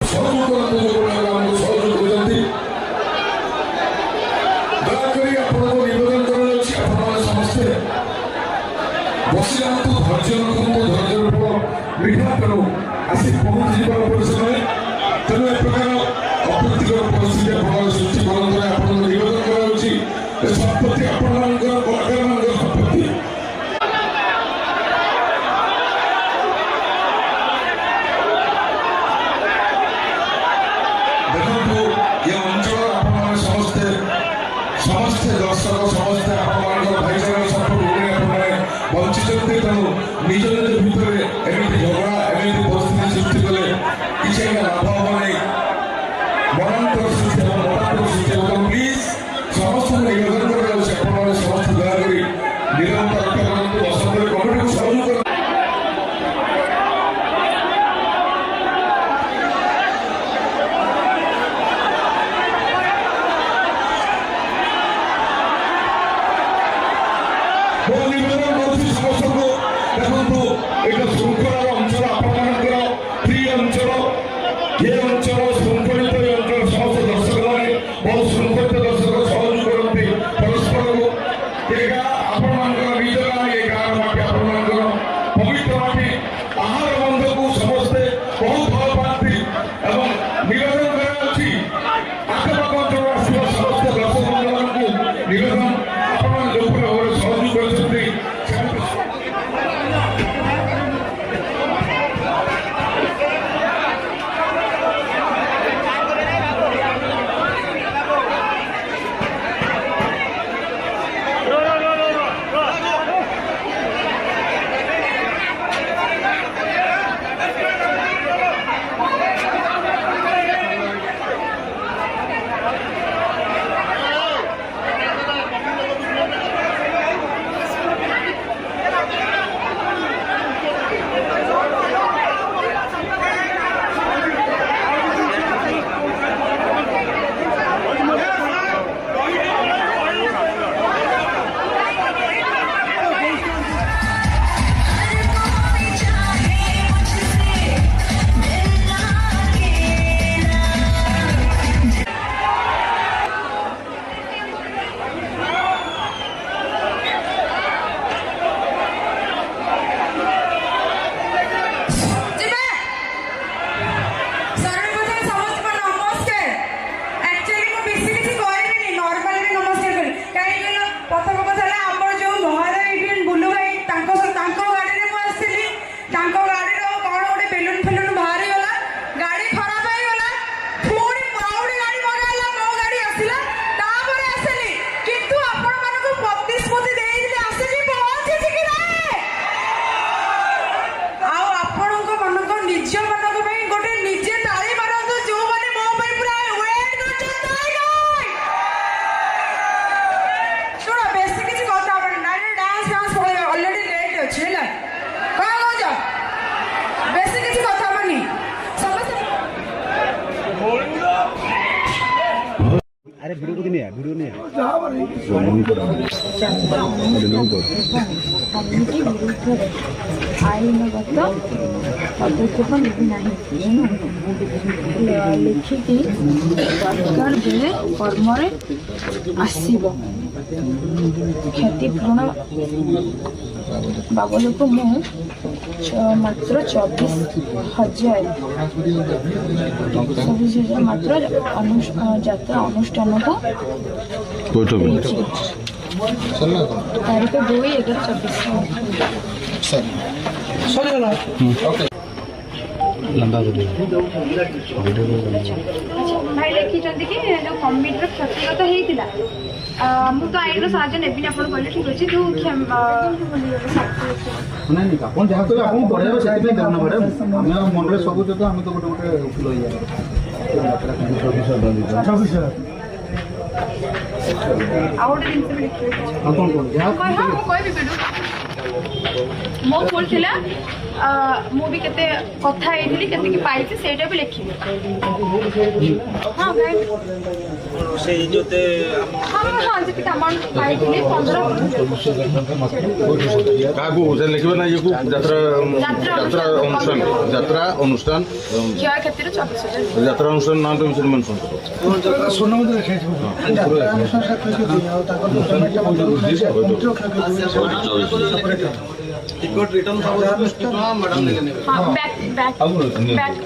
सहयोग करते सहयोग करते दयाकोरी आपको निवेदन कर समस्ते बस जातु धैर्य रखु धैर्य मीडिया करूँ आसी पहुँच समय तेणु ए प्रकार अप्रीतिकर परिस्थिति आप सृष्टि करते आप निवेदन कर संपत्ति आपण कलाकार संपत्ति देखो ये अंचल आप समस्ते समस्ते दर्शक समस्ते आप भाईचारा सपोर्ट वंचित तेणु निज निज भितर एमती झगड़ा एमती परिस्थिति सृष्टि कले किसी लाभ हम नहीं मनांतर सृष्टि मतांतर सृष्टि प्लीज समस्त निवेदन कर समस्त दयाकोरी निरंतर रक्षा करते असंख्य कमिटी को सहयोग कर श्रृंखलार अंचल आपंकर प्रिय अंचल ये अंचल श्रृंखलित अंचल समस्त दर्शक मैंने बहुत श्रृंखलित दर्शक सहयोग करते परस्पर को आपण निज गाँ ये गाँव माटी आपण पवित्र माटी आहार बंध को समस्ते बहुत भल पाती निवेदन कराई आखपाख अंचल आसवा समस्त दर्शक बंधु को निवेदन आपण जो भाव में सहयोग करते अरे वीडियो नहीं है आईनगत पदक्षेप ना लिखिकी सरकार बेले कर्म आसब क्षतिपूरण बाबद को मात्र 24,000 मात्र जात्रा अनुष्ठान को तारीख 2/1/24 लंबा भाई लिखी जो कमिटर क्षतिगत होता मु तो आईन साहय नेबी आप कहले ठीक अच्छे जो मन सब तो आम तो गोटे गोटे आउ गोटे जिन कहबी ମୋ ଭୁଲ ଥିଲା ମୁଁ ବି କେତେ କଥା ହେଇଥିଲି କେତିକି ପାଇଛି ସେଇଟା ବି ଲେଖିବି ହଁ ସେଇ ଯୋତେ ହଁ ହଁ ଯେତିକି ଆମାଉଣ୍ଟ ପାଇଥିଲି 15 କାହାକୁ ସେ ଲେଖିବେ ନା ଇଏକୁ ଯାତ୍ରା ଯାତ୍ରା ଅନୁଷ୍ଠାନ ଯାତ୍ରା ଅନୁଷ୍ଠାନ କ୍ଷୟକ୍ଷତିର 24,000 ଯାତ୍ରା ଅନୁଷ୍ଠାନ ନାଁଟା ବିଷୟରେ ମେନସନ୍ କର ଟିକଟ ରିଟର୍ନ ସବୁ ମ୍ୟାଡାମ ହଁ ବ୍ୟାକ୍ ବ୍ୟାକ୍ ବ୍ୟାକ୍